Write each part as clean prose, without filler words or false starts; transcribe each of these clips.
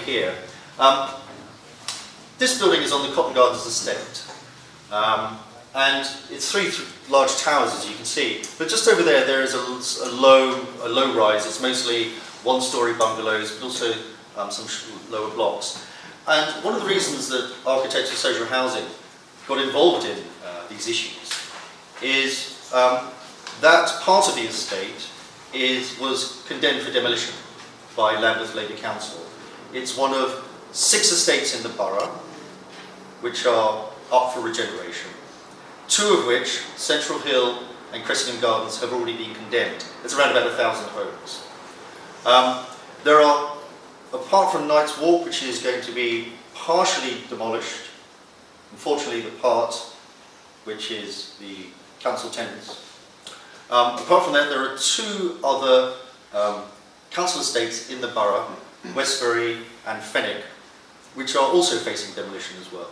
here. This building is on the Cotton Gardens estate, and it's three large towers, as you can see. But just over there, there is a low rise. It's mostly one-storey bungalows, but also some lower blocks. And one of the reasons that Architects for Social Housing got involved in these issues is that part of the estate was condemned for demolition by Lambeth Labour Council. It's one of 6 estates in the borough which are up for regeneration, 2 of which, Central Hill and Cressingham Gardens, have already been condemned. It's around about 1,000 homes. There are, apart from Knight's Walk, which is going to be partially demolished, unfortunately the part which is the council tenants. Apart from that, there are 2 other council estates in the borough, Westbury and Fenwick, which are also facing demolition as well.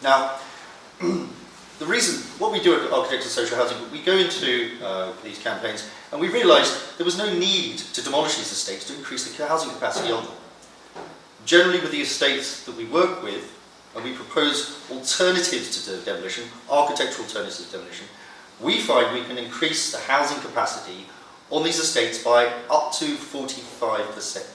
Now, what we do at Architects for Social Housing, we go into these campaigns and we realised there was no need to demolish these estates to increase the housing capacity on them. Generally with the estates that we work with, and we propose alternatives to demolition, architectural alternatives to demolition, we find we can increase the housing capacity on these estates by up to 45%.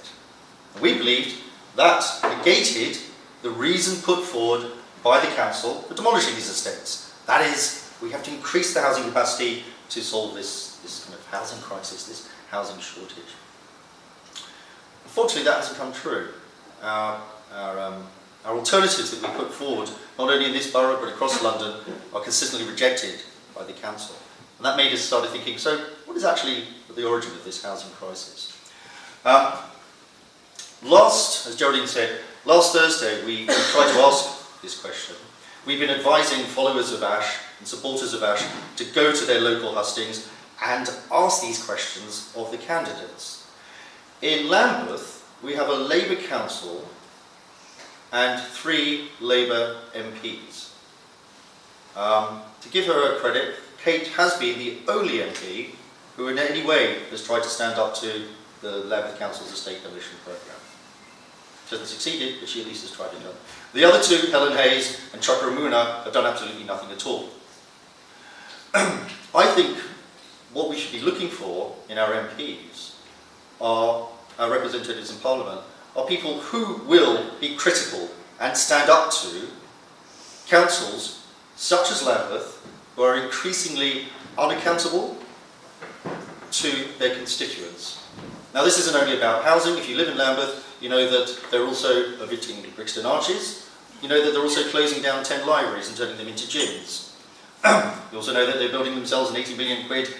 And we believed that negated the reason put forward by the council for demolishing these estates. That is, we have to increase the housing capacity to solve this kind of housing crisis, this housing shortage. Unfortunately, that hasn't come true. Our alternatives that we put forward, not only in this borough but across London, are consistently rejected by the council. And that made us start thinking, so what is actually the origin of this housing crisis? As Geraldine said, last Thursday we tried to ask this question. We've been advising followers of Ash and supporters of Ash to go to their local hustings and ask these questions of the candidates. In Lambeth, we have a Labour council and 3 Labour MPs. To give her a credit, Kate has been the only MP who in any way has tried to stand up to the Lambeth Council's estate demolition programme. She hasn't succeeded, but she at least has tried it done. The other 2, Helen Hayes and Chakra Muna, have done absolutely nothing at all. I think what we should be looking for in our MPs, our representatives in Parliament, are people who will be critical and stand up to councils such as Lambeth, who are increasingly unaccountable to their constituents. Now, this isn't only about housing. If you live in Lambeth, you know that they're also evicting Brixton Arches. You know that they're also closing down 10 libraries and turning them into gyms. You also know that they're building themselves an 80 million quid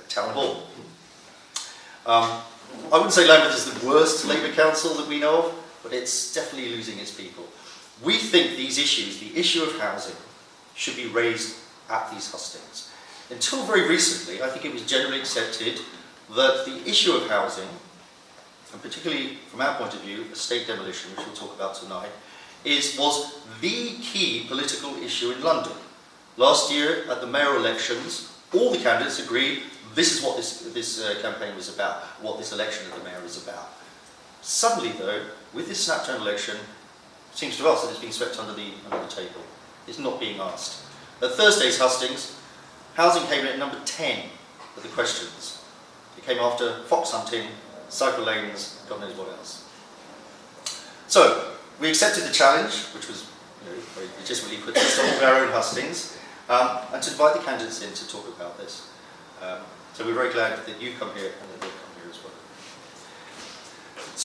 town hall. I wouldn't say Lambeth is the worst Labour council that we know of, but it's definitely losing its people. We think these issues, the issue of housing, should be raised at these hustings. Until very recently, I think it was generally accepted that the issue of housing, and particularly from our point of view, estate demolition, which we'll talk about tonight, was the key political issue in London. Last year, at the mayoral elections, all the candidates agreed this is what this campaign was about, what this election of the mayor is about. Suddenly, though, with this snapshot election, it seems to us that it's been swept under the table. It's not being asked. At Thursday's hustings, housing came in at number 10 of the questions. It came after fox hunting, cycle lanes, God knows what else. So, we accepted the challenge, which was very legitimately put to our own hustings, and to invite the candidates in to talk about this. So we're very glad that you come here and that they've come here as well.